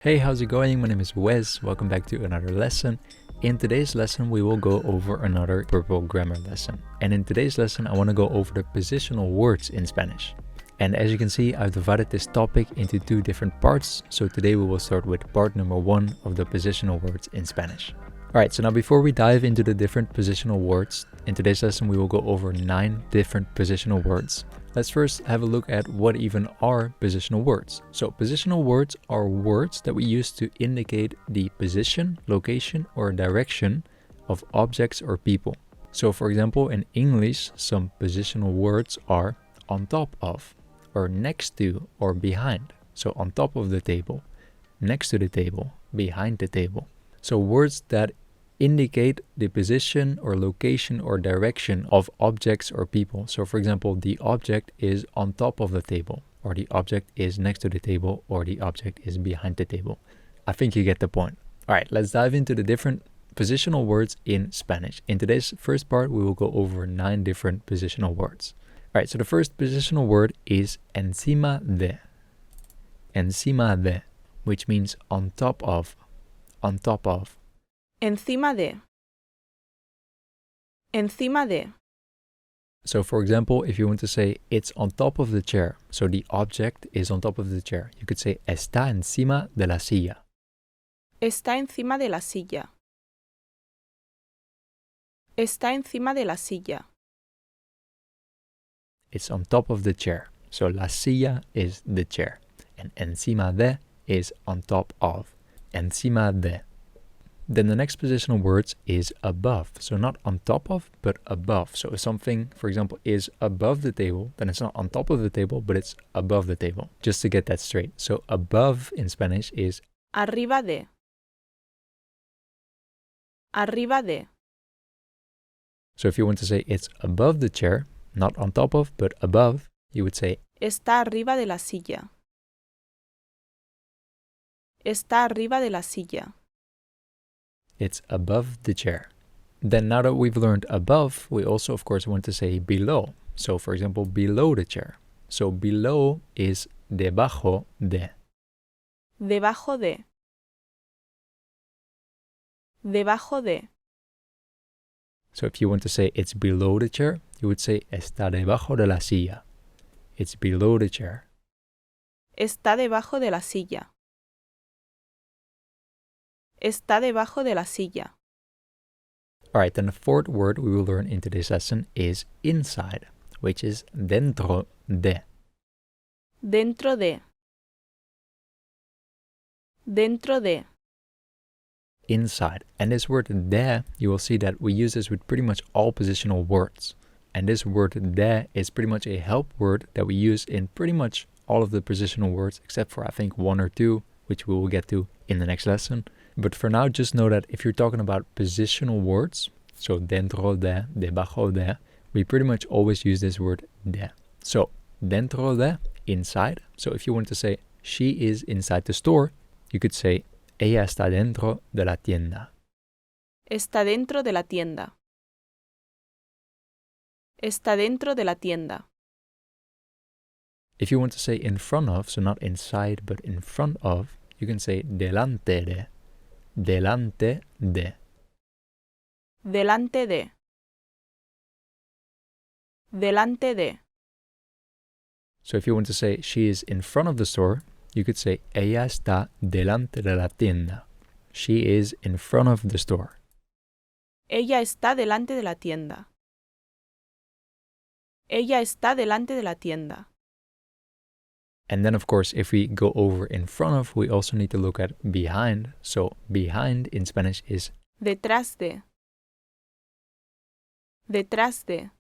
Hey, how's it going? My name is Wes. Welcome back to another lesson. In today's lesson, we will go over another purple grammar lesson. And in today's lesson, I want to go over the positional words in Spanish. And as you can see, I've divided this topic into two different parts. So today we will start with part number 1 of the positional words in Spanish. Alright, so now before we dive into the different positional words, in today's lesson we will go over 9 different positional words. Let's first have a look at what even are positional words. So positional words are words that we use to indicate the position, location, or direction of objects or people. So for example, in English, some positional words are on top of, or next to, or behind. So on top of the table, next to the table, behind the table. So words that indicate the position or location or direction of objects or people. So for example, the object is on top of the table, or the object is next to the table, or the object is behind the table. I think you get the point. All right, let's dive into the different positional words in Spanish. In today's first part, we will go over 9 different positional words. All right, so the first positional word is encima de. Encima de, which means on top of, on top of. Encima de. Encima de. So for example, if you want to say it's on top of the chair, so the object is on top of the chair, you could say está encima de la silla. Está encima de la silla. Está encima de la silla. It's on top of the chair. So la silla is the chair. And encima de is on top of. Encima de. Then the next positional word is above. So not on top of, but above. So if something, for example, is above the table, then it's not on top of the table, but it's above the table. Just to get that straight. So above in Spanish is Arriba de. Arriba de. So if you want to say it's above the chair, not on top of, but above, you would say Está arriba de la silla. Está arriba de la silla. it's above the chair. Then now that we've learned above, we also of course want to say below. So for example, below the chair. So below is debajo de. Debajo de. Debajo de. So if you want to say it's below the chair, you would say está debajo de la silla. It's below the chair. Está debajo de la silla. Está debajo de la silla. Alright, then the fourth word we will learn in today's lesson is inside, which is dentro de. Dentro de. Dentro de. Inside. And this word de, you will see that we use this with pretty much all positional words. And this word de is pretty much a help word that we use in pretty much all of the positional words, except for I think 1 or 2, which we will get to in the next lesson. But for now, just know that if you're talking about positional words, so dentro de, debajo de, we pretty much always use this word de. So dentro de, inside. So if you want to say she is inside the store, you could say ella está dentro de la tienda. Está dentro de la tienda. Está dentro de la tienda. If you want to say in front of, so not inside, but in front of, you can say delante de. Delante de. Delante de. Delante de. So if you want to say she is in front of the store, you could say ella está delante de la tienda. She is in front of the store. Ella está delante de la tienda. Ella está delante de la tienda. And then of course, if we go over in front of, we also need to look at behind. So behind in Spanish is Detrás de. Detrás de.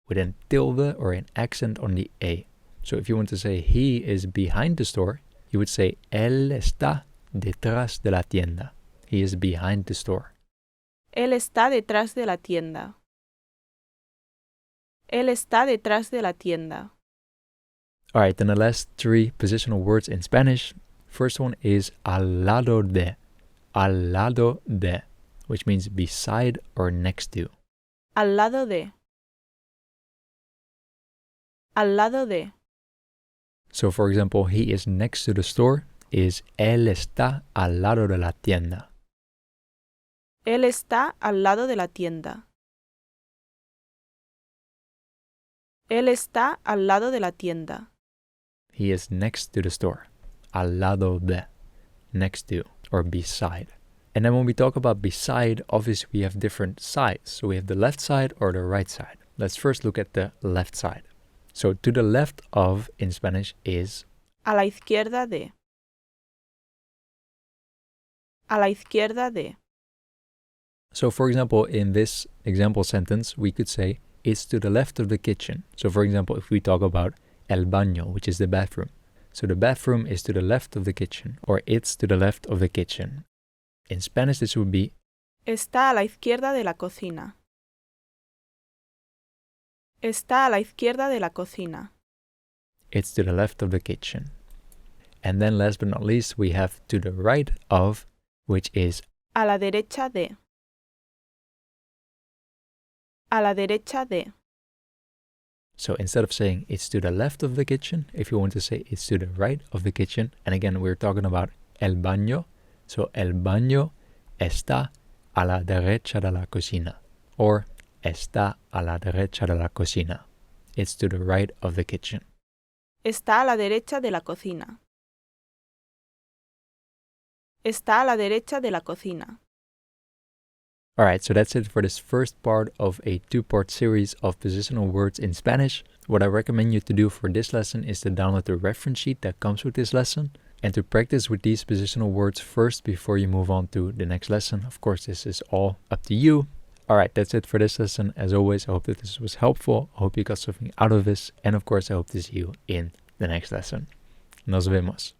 with a tilde or an accent on the A. So if you want to say he is behind the store, you would say él está detrás de la tienda. He is behind the store. Él está detrás de la tienda. Él está detrás de la tienda. Alright, then the last 3 positional words in Spanish. First one is al lado de. Al lado de, which means beside or next to. Al lado de. Al lado de. So for example, he is next to the store. is él está al lado de la tienda. Él está al lado de la tienda. Él está al lado de la tienda. He is next to the store. Al lado de. Next to or beside. And then when we talk about beside, obviously we have different sides. So we have the left side or the right side. Let's first look at the left side. So to the left of in Spanish is A la izquierda de. A la izquierda de. So for example, in this example sentence, we could say it's to the left of the kitchen. So for example, if we talk about el baño, which is the bathroom. So the bathroom is to the left of the kitchen, or it's to the left of the kitchen. In Spanish, this would be Está a la izquierda de la cocina. Está a la izquierda de la cocina. it's to the left of the kitchen. And then last but not least, we have to the right of, which is A la derecha de. A la derecha de. so instead of saying it's to the left of the kitchen, if you want to say it's to the right of the kitchen, and again, we're talking about el baño. So el baño está a la derecha de la cocina, or está a la derecha de la cocina. It's to the right of the kitchen. Está a la derecha de la cocina. Está a la derecha de la cocina. Alright, so that's it for this first part of a two-part series of positional words in Spanish. What I recommend you to do for this lesson is to download the reference sheet that comes with this lesson and to practice with these positional words first before you move on to the next lesson. Of course, this is all up to you. Alright, that's it for this lesson. As always, I hope that this was helpful. I hope you got something out of this. And of course, I hope to see you in the next lesson. Nos vemos.